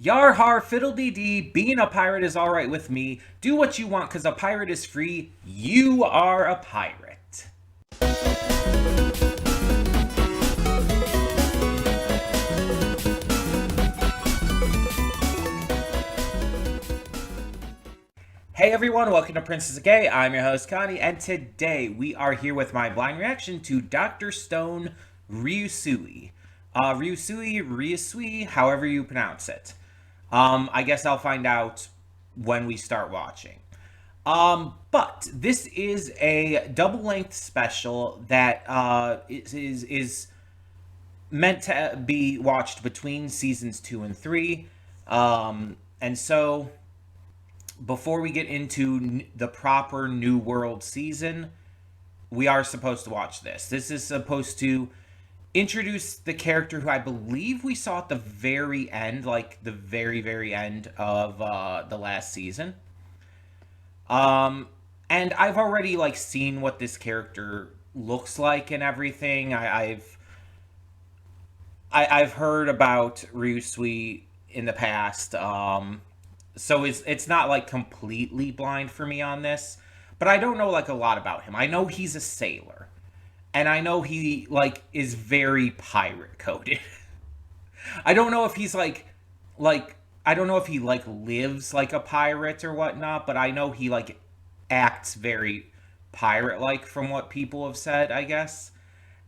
Yar har fiddle dee, being a pirate is alright with me. Do what you want because a pirate is free. You are a pirate. Hey everyone, welcome to Princess of Gay. I'm your host Connie, and today we are here with my blind reaction to Dr. Stone Ryusui. Ryusui, however you pronounce it. I guess I'll find out when we start watching. But this is a double-length special that is meant to be watched between seasons 2 and 3. And so before we get into the proper New World season, we are supposed to watch this. This is supposed to introduce the character who I believe we saw at the very end, like the very, very end of the last season. And I've already like seen what this character looks like and everything. I've heard about Ryusui in the past. So it's not like completely blind for me on this, but I don't know like a lot about him. I know he's a sailor, and I know he like is very pirate coded. I don't know if he's like I don't know if he like lives like a pirate or whatnot, but I know he like acts very pirate like from what people have said, I guess,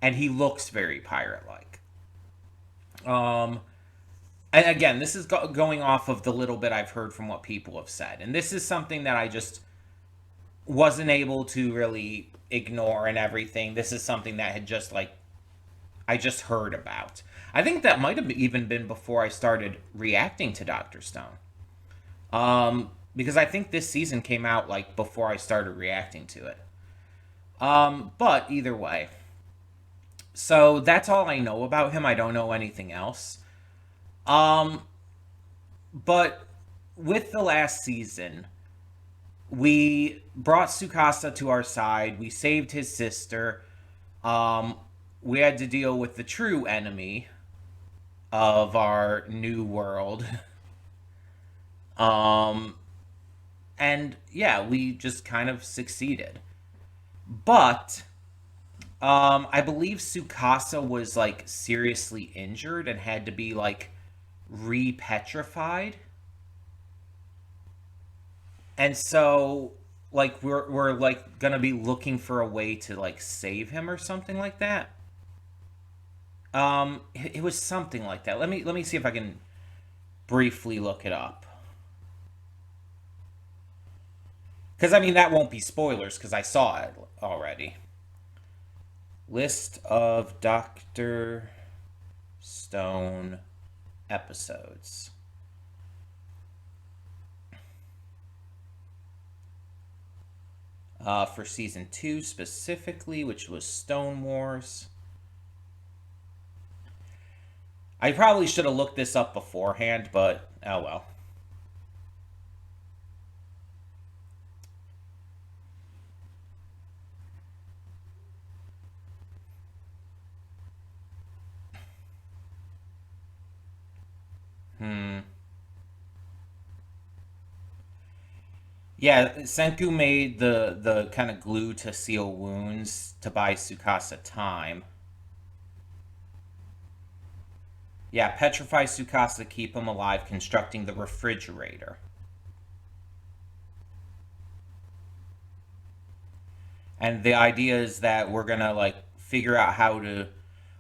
and he looks very pirate like. Um, and again, this is going off of the little bit I've heard from what people have said, and this is something that I just wasn't able to really ignore and everything. This is something that had just like I just heard about. I think that might have even been before I started reacting to Dr. Stone. Because I think this season came out like before I started reacting to it. But either way. So that's all I know about him. I don't know anything else. Um, but with the last season, we brought Tsukasa to our side. We saved his sister. Um, we had to deal with the true enemy of our new world. Um, and yeah, we just kind of succeeded. But I believe Tsukasa was like seriously injured and had to be like re-petrified. And so like we're like gonna be looking for a way to like save him or something like that. It was something like that. Let me see if I can briefly look it up. Because I mean that won't be spoilers because I saw it already. List of Doctor Stone episodes. For season 2 specifically, which was Stone Wars. I probably should have looked this up beforehand, but oh well. Hmm. Yeah, Senku made the kind of glue to seal wounds to buy Tsukasa time. Yeah, petrify Tsukasa to keep him alive, constructing the refrigerator. And the idea is that we're gonna like figure out how to.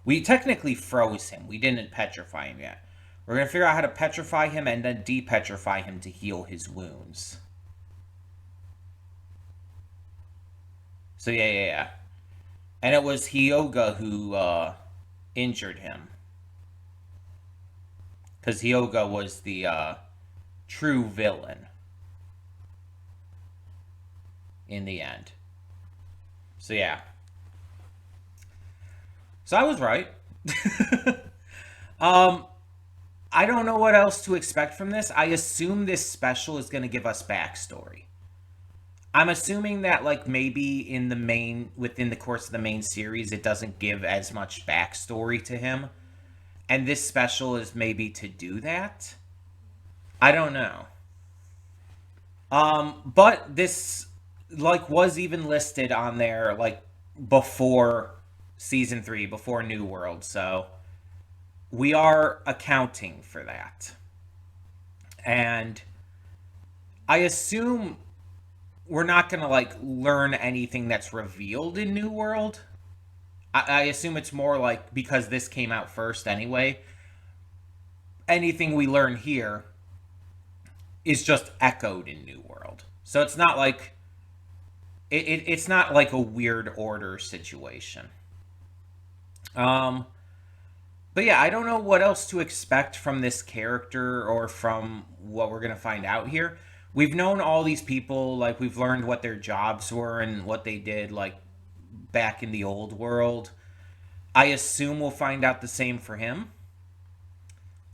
We technically froze him. We didn't petrify him yet. We're gonna figure out how to petrify him and then depetrify him to heal his wounds. So yeah. And it was Hyoga who injured him. Because Hyoga was the true villain in the end. So yeah. So I was right. um, I don't know what else to expect from this. I assume this special is going to give us backstory. I'm assuming that like maybe in the main within the course of the main series it doesn't give as much backstory to him. And this special is maybe to do that. I don't know. But this like was even listed on there like before season 3, before New World. So we are accounting for that. And I assume we're not going to like learn anything that's revealed in New World. I assume it's more like because this came out first anyway, anything we learn here is just echoed in New World. So it's not like it's not like a weird order situation. Um, but yeah, I don't know what else to expect from this character or from what we're gonna find out here. We've known all these people, like we've learned what their jobs were and what they did, like back in the old world. I assume we'll find out the same for him.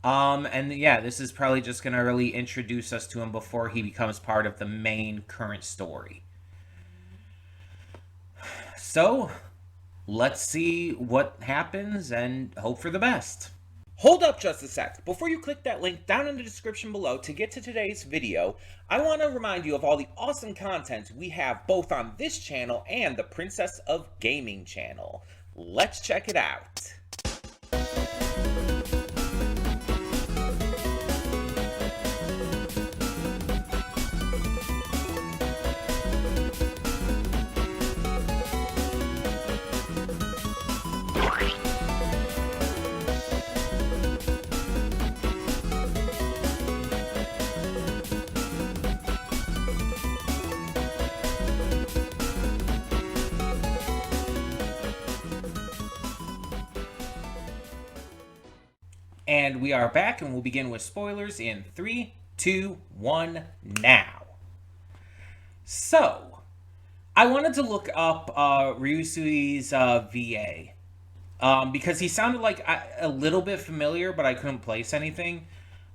And yeah, this is probably just gonna really introduce us to him before he becomes part of the main current story. So let's see what happens and hope for the best. Hold up just a sec. Before you click that link down in the description below to get to today's video, I want to remind you of all the awesome content we have both on this channel and the Princess of Gaming channel. Let's check it out. And we are back, and we'll begin with spoilers in 3, 2, 1, now. So, I wanted to look up Ryusui's VA. Because he sounded like a little bit familiar, but I couldn't place anything.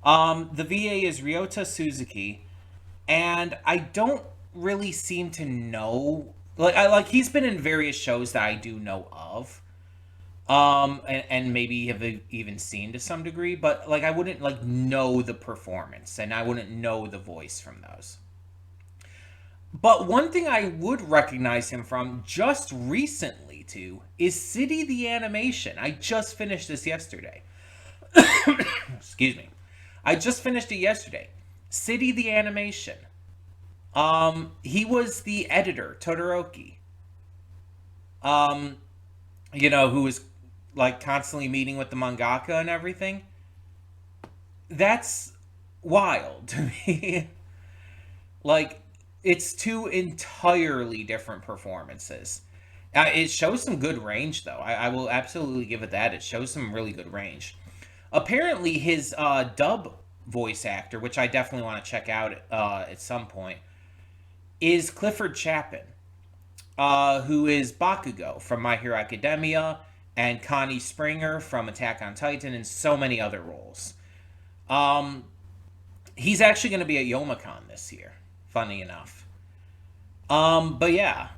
The VA is Ryota Suzuki, and I don't really seem to know. Like he's been in various shows that I do know of. And maybe have even seen to some degree, but like I wouldn't like know the performance and I wouldn't know the voice from those. But one thing I would recognize him from just recently too is City the Animation. I just finished this yesterday. Excuse me. I just finished it yesterday. City the Animation. He was the editor, Todoroki. Who was like constantly meeting with the mangaka and everything. That's wild to me. Like, it's two entirely different performances. It shows some good range, though. I will absolutely give it that. It shows some really good range. Apparently, his dub voice actor, which I definitely want to check out at some point, is Clifford Chapin, who is Bakugo from My Hero Academia, and Connie Springer from Attack on Titan, and so many other roles. He's actually going to be at Youmacon this year, funny enough. But yeah,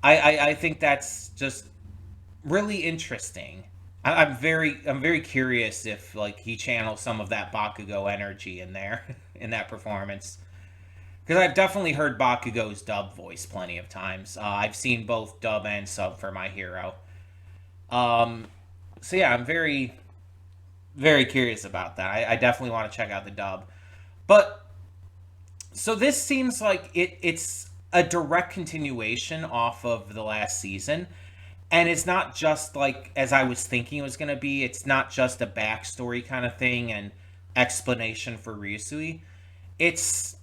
I think that's just really interesting. I'm very curious if like he channels some of that Bakugo energy in there in that performance. Because I've definitely heard Bakugo's dub voice plenty of times. I've seen both dub and sub for My Hero. So yeah, I'm very, very curious about that. I definitely want to check out the dub. But, so this seems like it's a direct continuation off of the last season. And it's not just like, as I was thinking it was going to be, it's not just a backstory kind of thing and explanation for Ryusui. It's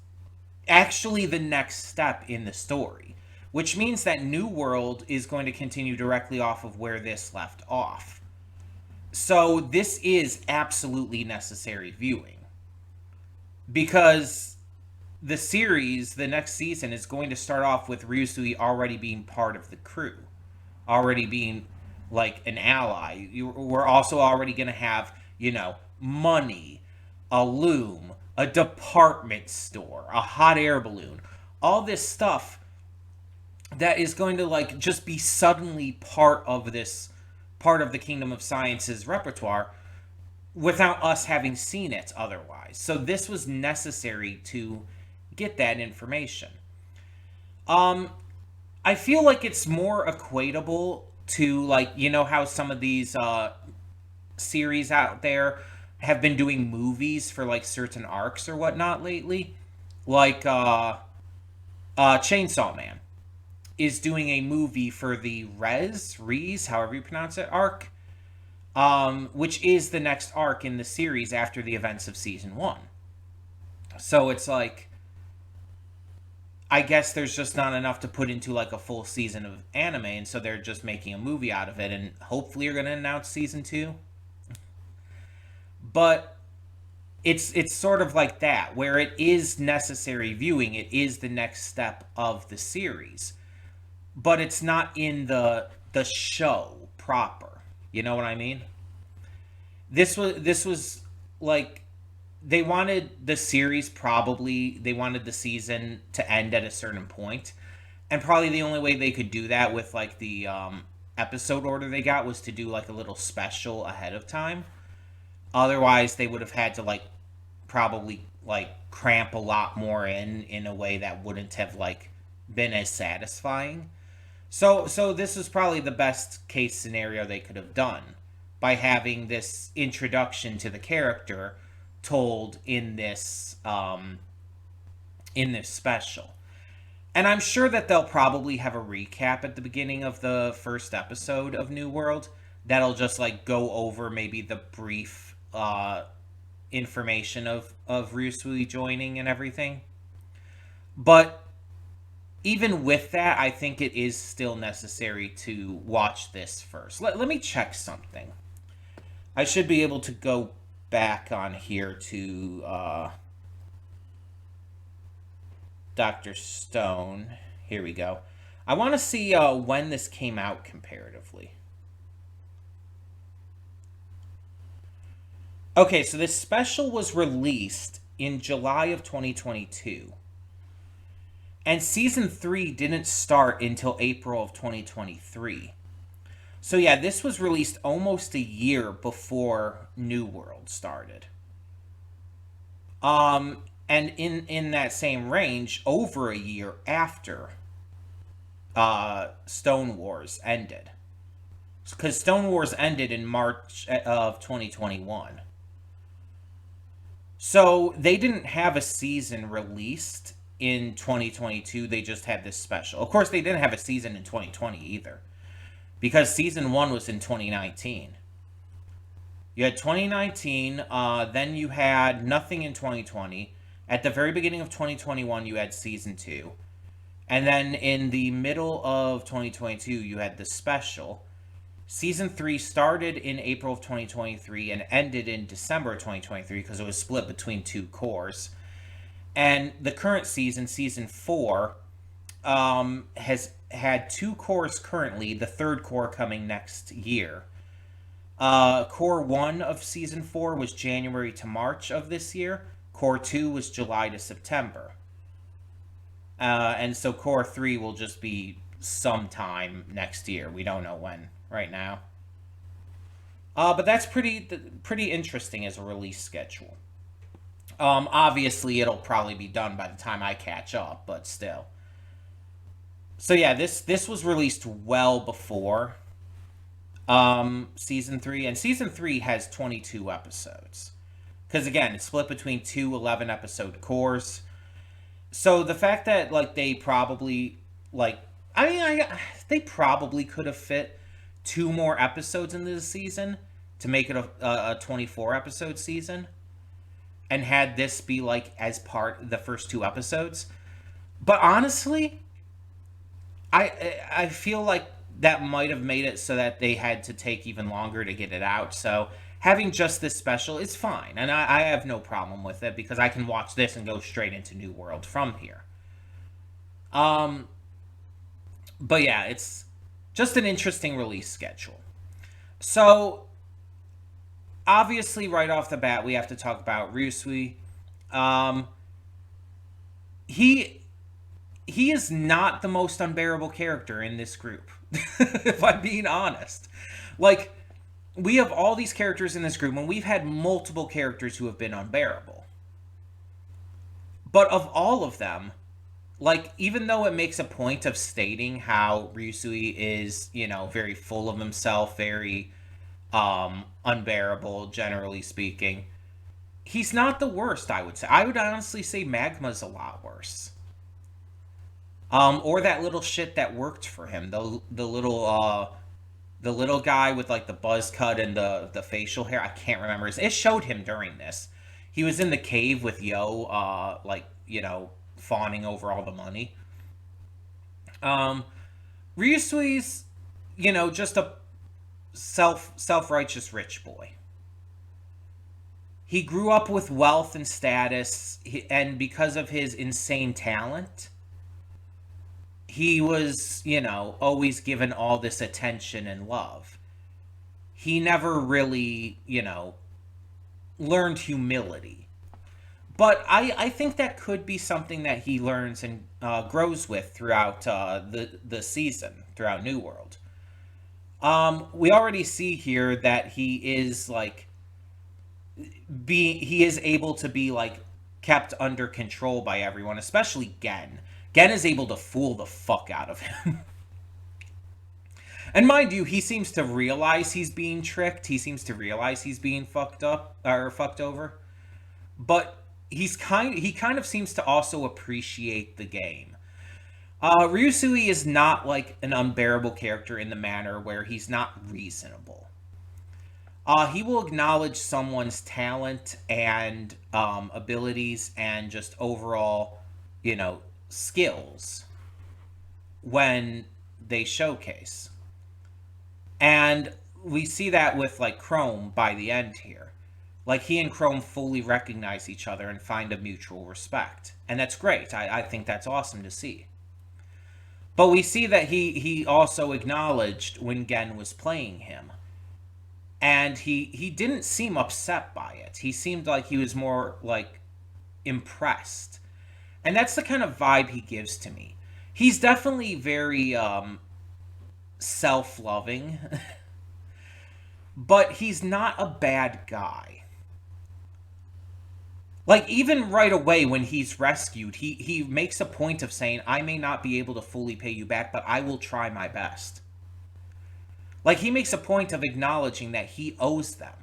actually the next step in the story, which means that New World is going to continue directly off of where this left off. So this is absolutely necessary viewing, because the series, the next season, is going to start off with Ryusui already being part of the crew, already being like an ally. We're also already going to have, money, a loom, a department store, a hot air balloon, all this stuff that is going to like just be suddenly part of the Kingdom of Science's repertoire without us having seen it otherwise. So this was necessary to get that information. Um, I feel like it's more equatable to, like, you know how some of these series out there have been doing movies for like certain arcs or whatnot lately, like Chainsaw Man is doing a movie for the Res, however you pronounce it, arc, which is the next arc in the series after the events of season one. So it's like, I guess there's just not enough to put into like a full season of anime, and so they're just making a movie out of it, and hopefully you're going to announce season two. But it's sort of like that, where it is necessary viewing. It is the next step of the series, but it's not in the show proper. You know what I mean? This was like, they wanted the series, probably they wanted the season to end at a certain point, and probably the only way they could do that with like the episode order they got was to do like a little special ahead of time. Otherwise they would have had to like probably like cramp a lot more in a way that wouldn't have like been as satisfying. So this is probably the best case scenario they could have done, by having this introduction to the character told in this special. And I'm sure that they'll probably have a recap at the beginning of the first episode of New World that'll just like go over maybe the brief information of Ryusui joining and everything. But even with that, I think it is still necessary to watch this first. Let me check something. I should be able to go back on here to Dr. Stone. Here we go. I want to see when this came out comparatively. Okay, so this special was released in July of 2022. And season 3 didn't start until April of 2023. So yeah, this was released almost a year before New World started. And in that same range, over a year after Stone Wars ended. Because Stone Wars ended in March of 2021. So they didn't have a season released in 2022. They just had this special. Of course, they didn't have a season in 2020 either, because season 1 was in 2019. You had 2019, then you had nothing in 2020. At the very beginning of 2021, you had season 2. And then in the middle of 2022, you had the special. Season 3 started in April of 2023 and ended in December of 2023 because it was split between 2 cores. And the current season, season 4, has had 2 cores currently, the 3rd core coming next year. Core 1 of season 4 was January to March of this year. Core 2 was July to September. And so Core 3 will just be sometime next year. We don't know when right now. But that's pretty interesting as a release schedule. Obviously, it'll probably be done by the time I catch up, but still. So yeah, this was released well before season 3, and season 3 has 22 episodes. Because again, it's split between 2 11-episode cores. So the fact that like they probably they probably could have fit 2 more episodes into the season to make it a 24-episode season, and had this be like as part the first 2 episodes. But honestly, I feel like that might have made it so that they had to take even longer to get it out. So having just this special is fine, and I have no problem with it because I can watch this and go straight into New World from here. But yeah, it's just an interesting release schedule. So obviously, right off the bat, we have to talk about Ryusui. He is not the most unbearable character in this group, if I'm being honest. Like, we have all these characters in this group, and we've had multiple characters who have been unbearable. But of all of them, like, even though it makes a point of stating how Ryusui is, very full of himself, very unbearable, generally speaking, he's not the worst, I would say. I would honestly say Magma's a lot worse. Or that little shit that worked for him, the little guy with like the buzz cut and the facial hair. I can't remember. It showed him during this. He was in the cave with Yo, fawning over all the money. Um, Ryusui's, just a self righteous rich boy. He grew up with wealth and status, and because of his insane talent, he was, always given all this attention and love. He never really, learned humility. But I think that could be something that he learns and grows with throughout the season, throughout New World. We already see here that he is like he is able to be like kept under control by everyone, especially Gen. Gen is able to fool the fuck out of him. And mind you, he seems to realize he's being tricked. He seems to realize he's being fucked up or fucked over. But he kind of seems to also appreciate the game. Ryusui is not like an unbearable character in the manner where he's not reasonable. He will acknowledge someone's talent and abilities and just overall, skills when they showcase. And we see that with like Chrome by the end here. Like he and Chrome fully recognize each other and find a mutual respect. And that's great. I think that's awesome to see. But we see that he also acknowledged when Gen was playing him. And he didn't seem upset by it. He seemed like he was more like impressed. And that's the kind of vibe he gives to me. He's definitely very self-loving. But he's not a bad guy. Like, even right away when he's rescued, he makes a point of saying, I may not be able to fully pay you back, but I will try my best. Like, he makes a point of acknowledging that he owes them.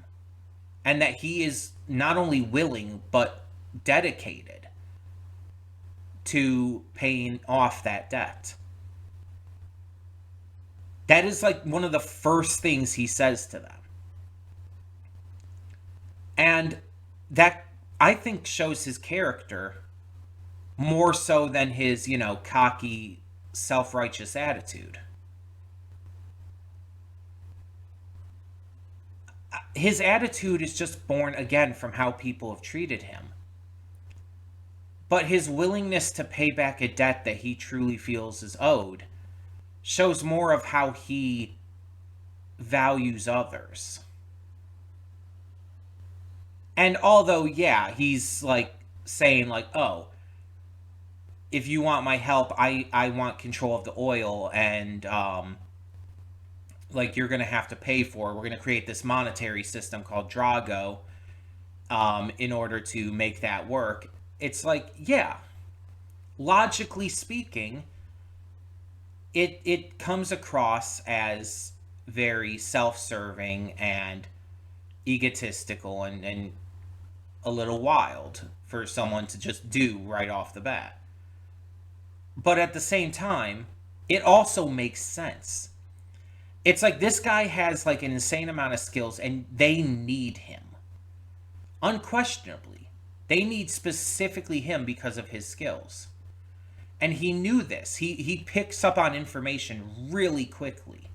And that he is not only willing, but dedicated to paying off that debt. That is like one of the first things he says to them. And that, I think, shows his character more so than his, cocky, self-righteous attitude. His attitude is just born, again, from how people have treated him. But his willingness to pay back a debt that he truly feels is owed shows more of how he values others. And although, yeah, he's like saying like, oh, if you want my help, I want control of the oil, and like you're gonna have to pay for it. We're gonna create this monetary system called Drago in order to make that work. It's like, yeah, logically speaking, it comes across as very self-serving and egotistical and a little wild for someone to just do right off the bat. But at the same time, it also makes sense. It's like this guy has like an insane amount of skills and they need him. Unquestionably. They need specifically him because of his skills. And he knew this. He picks up on information really quickly.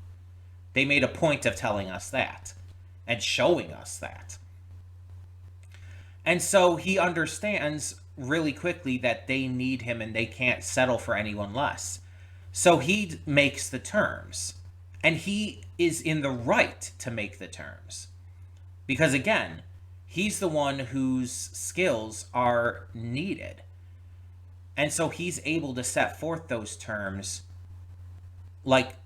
They made a point of telling us that and showing us that. And so he understands really quickly that they need him and they can't settle for anyone less. So he makes the terms. And he is in the right to make the terms. Because again, he's the one whose skills are needed. And so he's able to set forth those terms, like,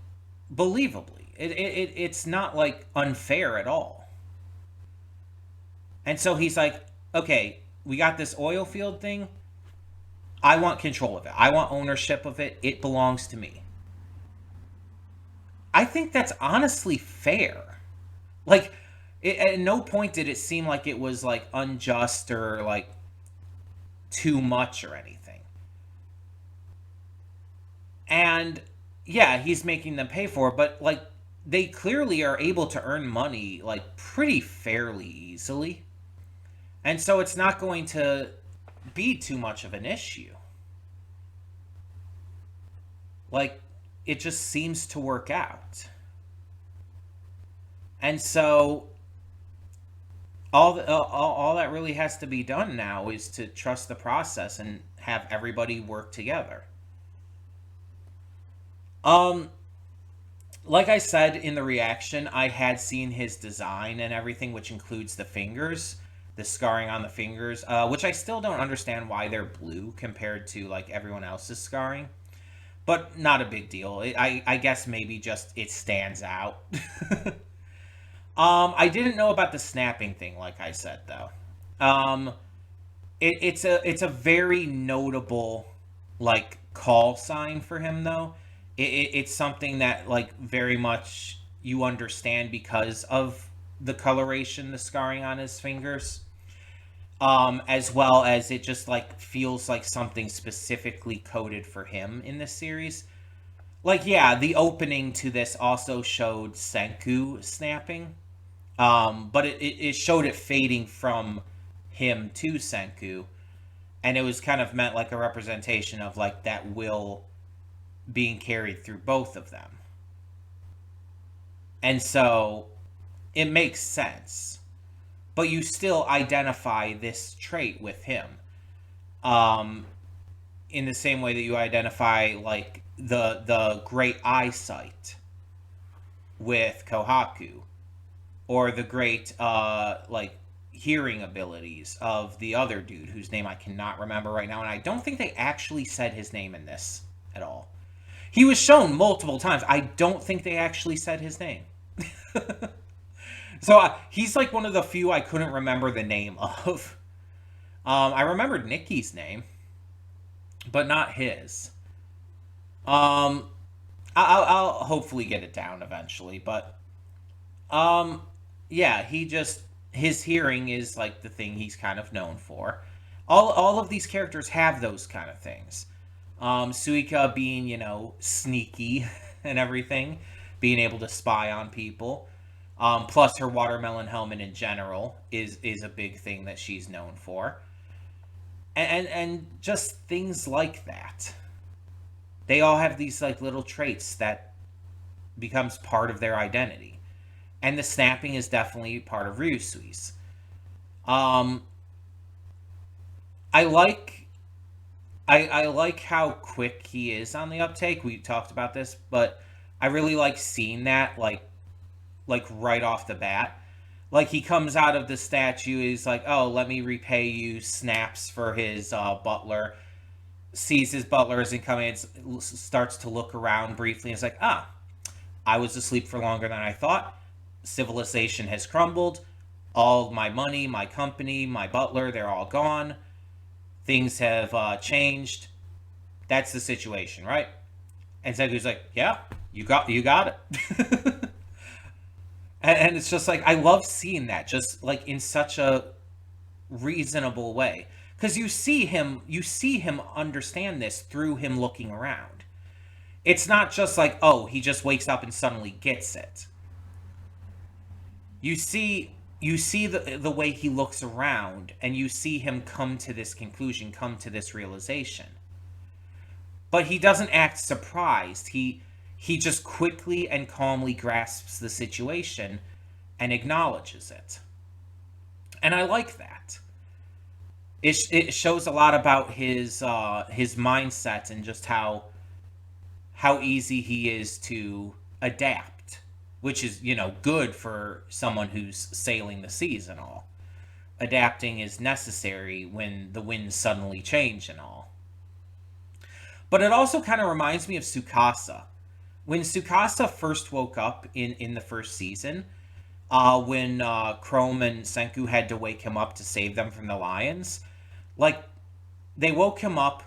believably. It's not like unfair at all. And so he's like, okay, we got this oil field thing. I want control of it. I want ownership of it. It belongs to me. I think that's honestly fair. Like, at no point did it seem like it was like unjust or like too much or anything. And yeah, he's making them pay for it, but like they clearly are able to earn money like pretty fairly easily. And so it's not going to be too much of an issue. Like it just seems to work out. And so all that really has to be done now is to trust the process and have everybody work together. Um like I said in the reaction, I had seen his design and everything, which includes the fingers, the scarring on the fingers, which I still don't understand why they're blue compared to like everyone else's scarring. But not a big deal. I guess maybe just it stands out. I didn't know about the snapping thing, like I said though. Um, it's a very notable like call sign for him though. It's something that like very much you understand because of the coloration, the scarring on his fingers, as well as it just like feels like something specifically coded for him in this series. Like yeah, the opening to this also showed Senku snapping, but it showed it fading from him to Senku, and it was kind of meant like a representation of like that will being carried through both of them. And so it makes sense. But you still identify this trait with him. Um, in the same way that you identify like the great eyesight with Kohaku, or the great like hearing abilities of the other dude whose name I cannot remember right now, and I don't think they actually said his name in this at all. He was shown multiple times. I don't think they actually said his name. So he's like one of the few I couldn't remember the name of. I remembered Nikki's name, but not his. Um, I'll hopefully get it down eventually, but um, yeah, he just his hearing is like the thing he's kind of known for. All of these characters have those kind of things. Suika being, sneaky and everything, being able to spy on people. Plus, her watermelon helmet in general is a big thing that she's known for, and just things like that. They all have these like little traits that becomes part of their identity, and the snapping is definitely part of Ryusui's. Um, I like I like how quick he is on the uptake. We talked about this, but I really like seeing that like right off the bat. Like he comes out of the statue, he's like, "Oh, let me repay you." Snaps for his butler, sees his butler isn't coming, starts to look around briefly, and is like, "Ah, I was asleep for longer than I thought. Civilization has crumbled. All my money, my company, my butler, they're all gone. Things have changed. That's the situation, right?" And Senku's like, "Yeah, you got it." And it's just like I love seeing that, just like in such a reasonable way, because you see him understand this through him looking around. It's not just like, oh, he just wakes up and suddenly gets it. You see the way he looks around, and you see him come to this conclusion, come to this realization. But he doesn't act surprised. He just quickly and calmly grasps the situation and acknowledges it. And I like that. It shows a lot about his mindset, and just how easy he is to adapt, which is, good for someone who's sailing the seas and all. Adapting is necessary when the winds suddenly change and all. But it also kind of reminds me of Tsukasa, when Tsukasa first woke up in the first season, when Chrome and Senku had to wake him up to save them from the lions, like they woke him up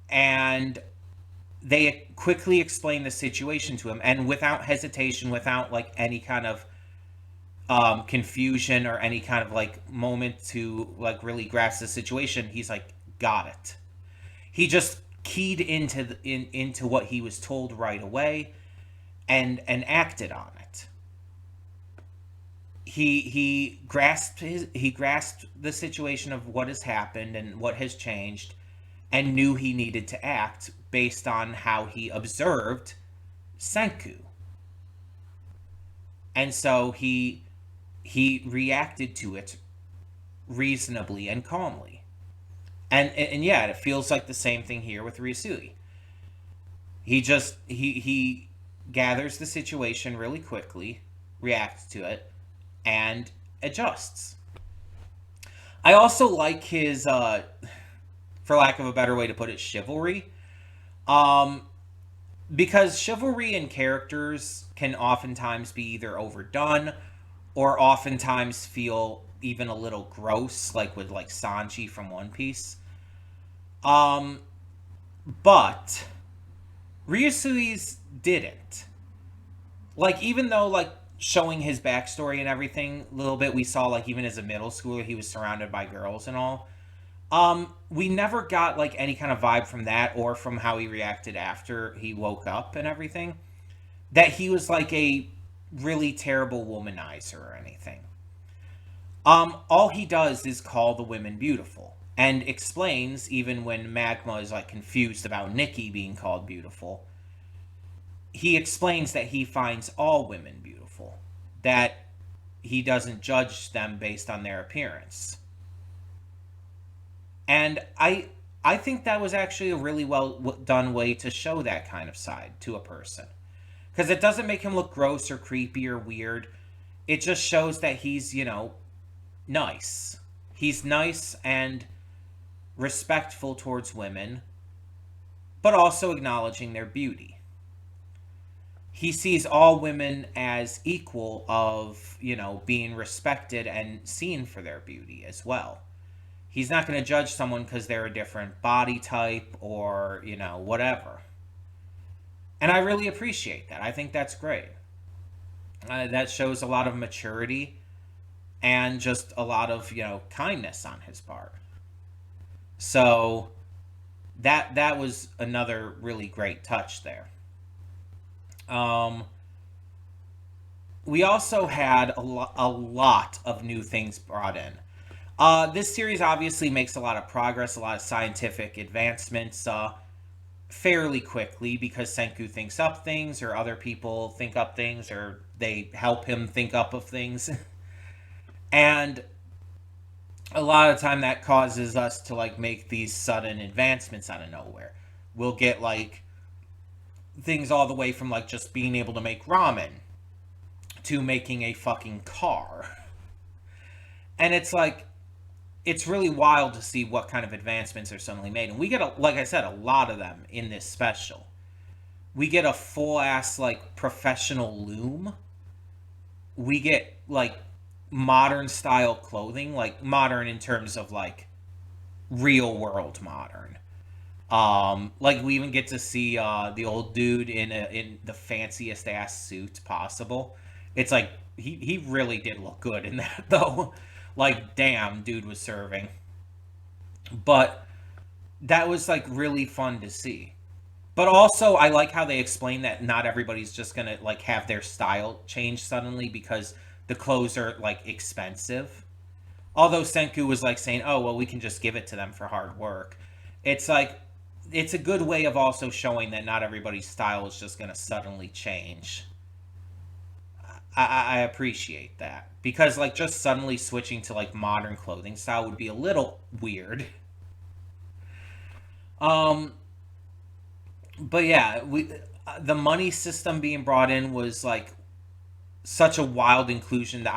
and they quickly explained the situation to him, and without hesitation, without like any kind of confusion or any kind of like moment to like really grasp the situation, he's like, got it. He just keyed into what he was told right away and acted on it. He grasped the situation of what has happened and what has changed, and knew he needed to act based on how he observed Senku. And so he reacted to it reasonably and calmly. And yeah, it feels like the same thing here with Ryusui. He gathers the situation really quickly, reacts to it, and adjusts. I also like his, for lack of a better way to put it, chivalry. Um, because chivalry in characters can oftentimes be either overdone or oftentimes feel even a little gross, like with like Sanji from One Piece. Um, but Ryusui's didn't. Like, even though like showing his backstory and everything a little bit, we saw like even as a middle schooler he was surrounded by girls and all. We never got like any kind of vibe from that or from how he reacted after he woke up and everything, that he was like a really terrible womanizer or anything. All he does is call the women beautiful and explains, even when Magma is like confused about Nikki being called beautiful, he explains that he finds all women beautiful, that he doesn't judge them based on their appearance. And I think that was actually a really well done way to show that kind of side to a person, because it doesn't make him look gross or creepy or weird. It just shows that he's, nice. He's nice and respectful towards women, but also acknowledging their beauty. He sees all women as equal of, being respected and seen for their beauty as well. He's not going to judge someone because they're a different body type or, whatever. And I really appreciate that. I think that's great. That shows a lot of maturity and just a lot of, kindness on his part. So that was another really great touch there. Um, we also had a lot of new things brought in. This series obviously makes a lot of progress, a lot of scientific advancements fairly quickly, because Senku thinks up things, or other people think up things, or they help him think up of things. And a lot of time that causes us to like make these sudden advancements out of nowhere. We'll get like things all the way from like just being able to make ramen to making a fucking car. And it's like, it's really wild to see what kind of advancements are suddenly made. And we get, like I said, a lot of them in this special. We get a full-ass, like, professional loom. We get, like, modern-style clothing. Like, modern in terms of, like, real-world modern. Like, we even get to see the old dude in the fanciest-ass suit possible. It's like, he really did look good in that, though. Like, damn, dude was serving. But that was, like, really fun to see. But also, I like how they explain that not everybody's just gonna, like, have their style change suddenly because the clothes are, like, expensive. Although Senku was, like, saying, oh, well, we can just give it to them for hard work. It's, like, it's a good way of also showing that not everybody's style is just gonna suddenly change. I appreciate that, because like just suddenly switching to like modern clothing style would be a little weird. Um, but yeah, we the money system being brought in was like such a wild inclusion that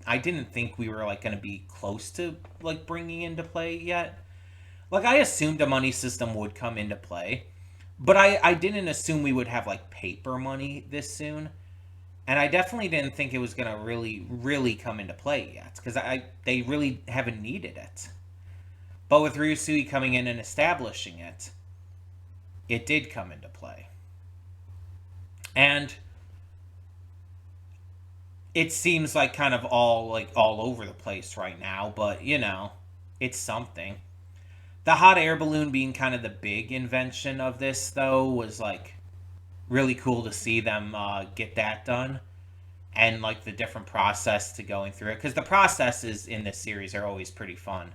I didn't think we were like going to be close to like bringing into play yet. Like I assumed a money system would come into play, But I didn't assume we would have like paper money this soon. And I definitely didn't think it was gonna really come into play yet, because they really haven't needed it. But with Ryusui coming in and establishing it, it did come into play. And it seems like kind of all over the place right now, but it's something. The hot air balloon being kind of the big invention of this, though, was like really cool to see them get that done, and like the different process to going through it, because the processes in this series are always pretty fun.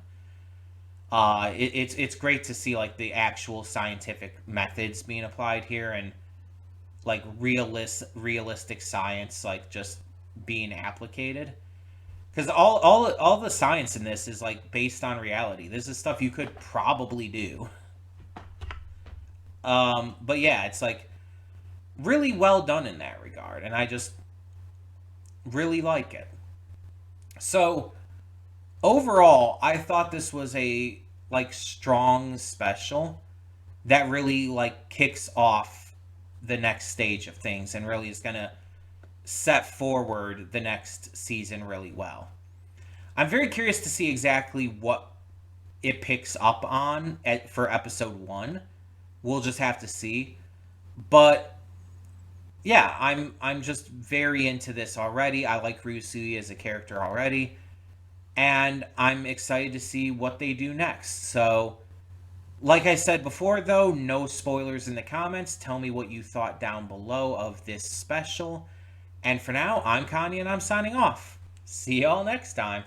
It's great to see like the actual scientific methods being applied here, and like realistic science like just being applicated, because all the science in this is like based on reality. This is stuff you could probably do. But yeah, it's like really well done in that regard, and I just really like it. So overall, I thought this was a like strong special that really like kicks off the next stage of things, and really is gonna set forward the next season really well. I'm very curious to see exactly what it picks up on for episode 1. We'll just have to see. But yeah, I'm just very into this already. I like Ryusui as a character already, and I'm excited to see what they do next. So, like I said before, though, no spoilers in the comments. Tell me what you thought down below of this special. And for now, I'm Connie, and I'm signing off. See y'all next time.